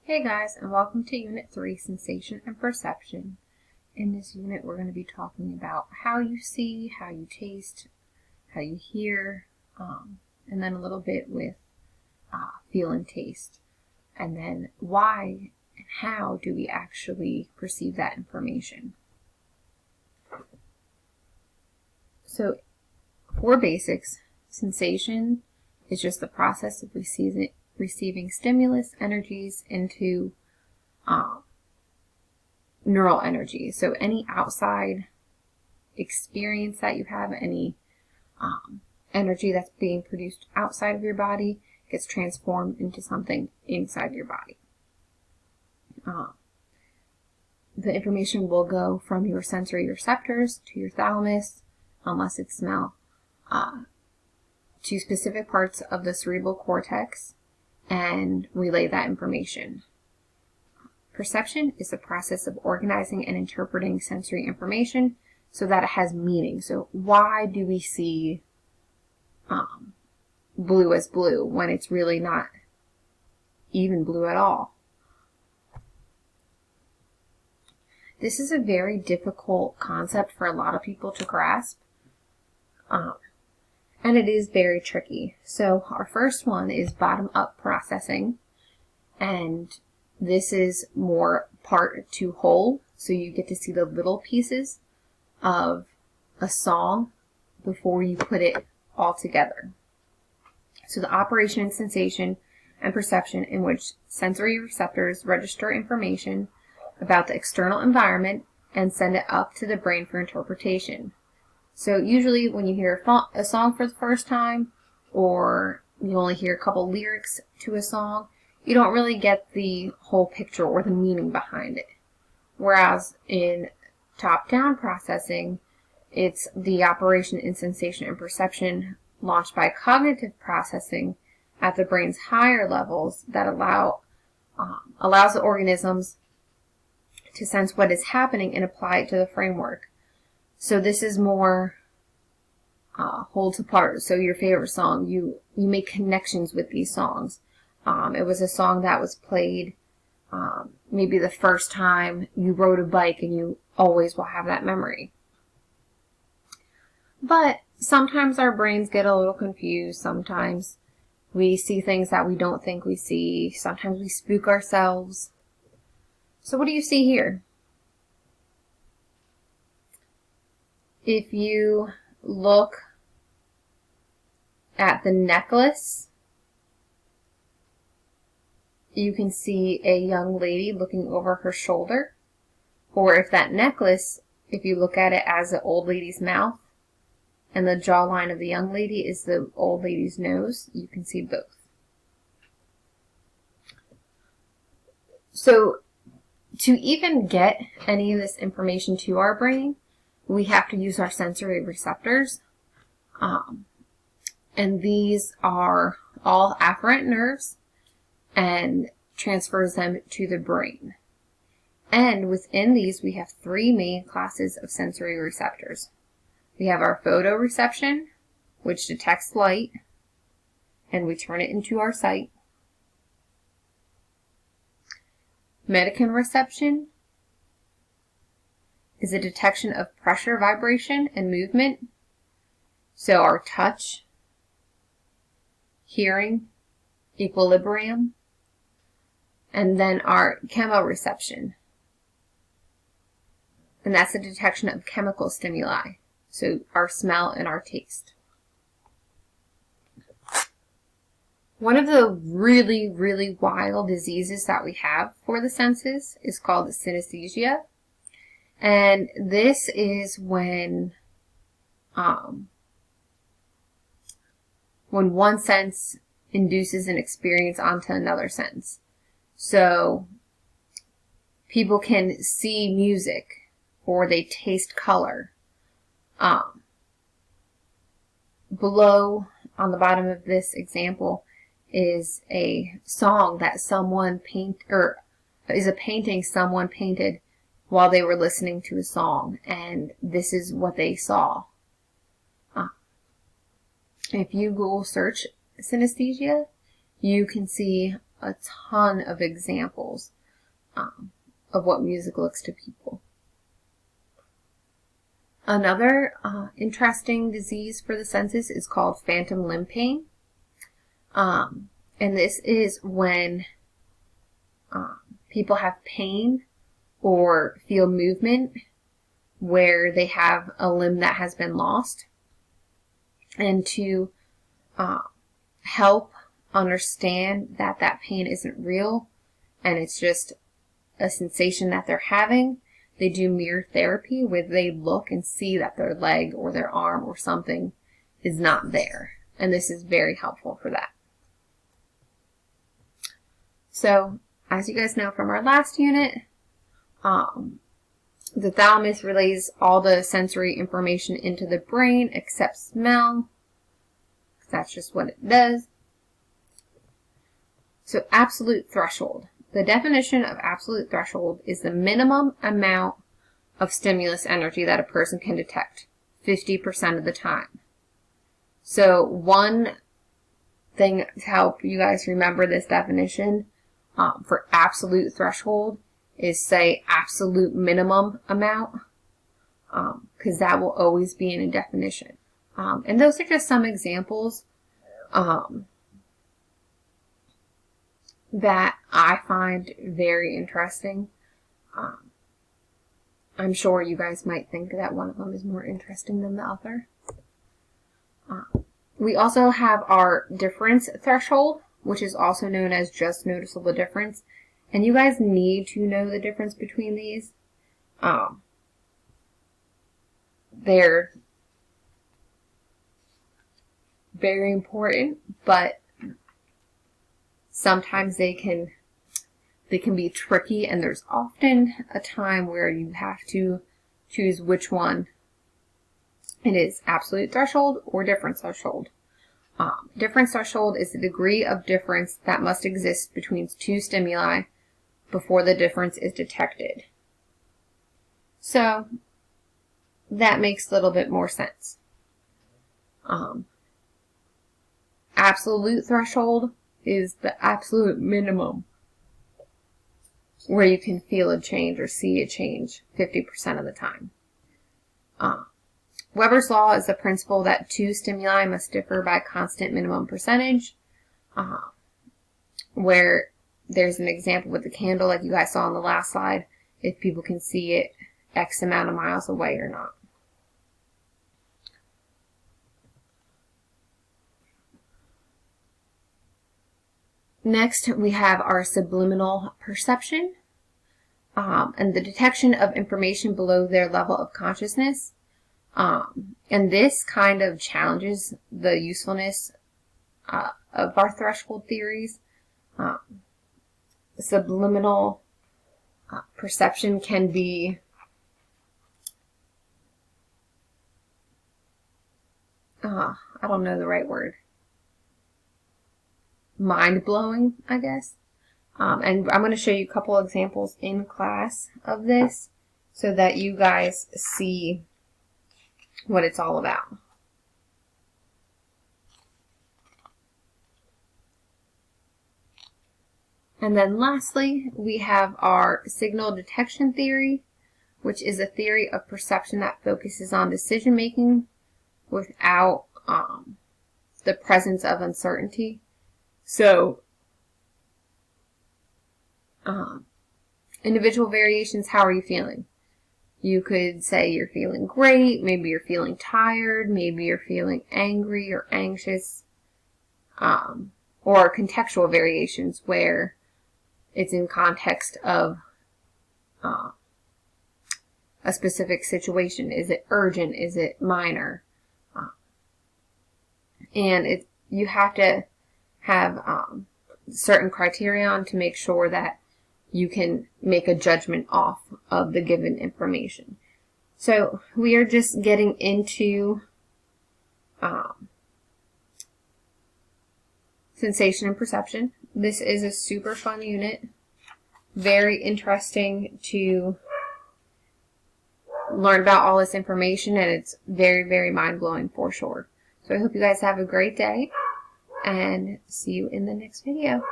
Hey guys, and welcome to Unit 3, Sensation and Perception. In this unit, we're going to be talking about how you see, how you taste, how you hear, and then a little bit with feel and taste. And then why and how do we actually perceive that information. So, for basics, sensation is just the process of receiving stimulus energies into neural energy. So any outside experience that you have, any energy that's being produced outside of your body gets transformed into something inside your body. The information will go from your sensory receptors to your thalamus, unless it's smell, to specific parts of the cerebral cortex and relay that information. Perception is the process of organizing and interpreting sensory information so that it has meaning. So why do we see blue as blue when it's really not even blue at all? This is a very difficult concept for a lot of people to grasp, and it is very tricky. So our first one is bottom-up processing, and this is more part to whole, so you get to see the little pieces of a song before you put it all together. So the operation and sensation and perception in which sensory receptors register information about the external environment and send it up to the brain for interpretation. So usually when you hear a song for the first time, or you only hear a couple lyrics to a song, you don't really get the whole picture or the meaning behind it. Whereas in top-down processing, it's the operation in sensation and perception launched by cognitive processing at the brain's higher levels that allows the organisms to sense what is happening and apply it to the framework. So this is more whole to part. So your favorite song, you make connections with these songs. It was a song that was played maybe the first time you rode a bike, and you always will have that memory. But sometimes our brains get a little confused. Sometimes we see things that we don't think we see. Sometimes we spook ourselves. So what do you see here? If you look at the necklace, you can see a young lady looking over her shoulder. Or if that necklace, if you look at it as an old lady's mouth, and the jawline of the young lady is the old lady's nose, you can see both. So to even get any of this information to our brain, we have to use our sensory receptors. And these are all afferent nerves and transfers them to the brain. And within these, we have three main classes of sensory receptors. We have our photoreception, which detects light, and we turn it into our sight. Metoconreception is a detection of pressure, vibration, and movement. So our touch, hearing, equilibrium, and then our chemoreception. And that's a detection of chemical stimuli. So our smell and our taste. One of the really, really wild diseases that we have for the senses is called synesthesia. And this is when one sense induces an experience onto another sense. So people can see music, or they taste color. Below, on the bottom of this example, is a song that someone is a painting someone painted while they were listening to a song, and this is what they saw. If you Google search synesthesia, you can see a ton of examples of what music looks to people. Another interesting disease for the senses is called phantom limb pain. And this is when people have pain or feel movement where they have a limb that has been lost. And to help understand that that pain isn't real and it's just a sensation that they're having, they do mirror therapy where they look and see that their leg or their arm or something is not there. And this is very helpful for that. So, as you guys know from our last unit, the thalamus relays all the sensory information into the brain except smell. That's just what it does. So, absolute threshold. The definition of absolute threshold is the minimum amount of stimulus energy that a person can detect, 50% of the time. So one thing to help you guys remember this definition for absolute threshold is say absolute minimum amount, because that will always be in a definition. And those are just some examples that I find very interesting. I'm sure you guys might think that one of them is more interesting than the other. We also have our difference threshold, which is also known as just noticeable difference. And you guys need to know the difference between these. They're very important, but sometimes they can be tricky, and there's often a time where you have to choose which one it is, absolute threshold or difference threshold. Difference threshold is the degree of difference that must exist between two stimuli before the difference is detected. So that makes a little bit more sense. Absolute threshold is the absolute minimum where you can feel a change or see a change 50% of the time. Weber's law is the principle that two stimuli must differ by a constant minimum percentage, where there's an example with the candle like you guys saw on the last slide, if people can see it X amount of miles away or not. Next, we have our subliminal perception, and the detection of information below their level of consciousness. And this kind of challenges the usefulness of our threshold theories. Subliminal perception can be I don't know the right word. Mind-blowing, I guess. And I'm going to show you a couple examples in class of this so that you guys see what it's all about. And then lastly, we have our signal detection theory, which is a theory of perception that focuses on decision making without the presence of uncertainty. So, individual variations, how are you feeling? You could say you're feeling great, maybe you're feeling tired, maybe you're feeling angry or anxious, or contextual variations where it's in context of a specific situation. Is it urgent? Is it minor? And you have to have certain criterion to make sure that you can make a judgment off of the given information. So we are just getting into sensation and perception. This is a super fun unit. Very interesting to learn about all this information, and it's very, very mind-blowing for sure. So I hope you guys have a great day, and see you in the next video.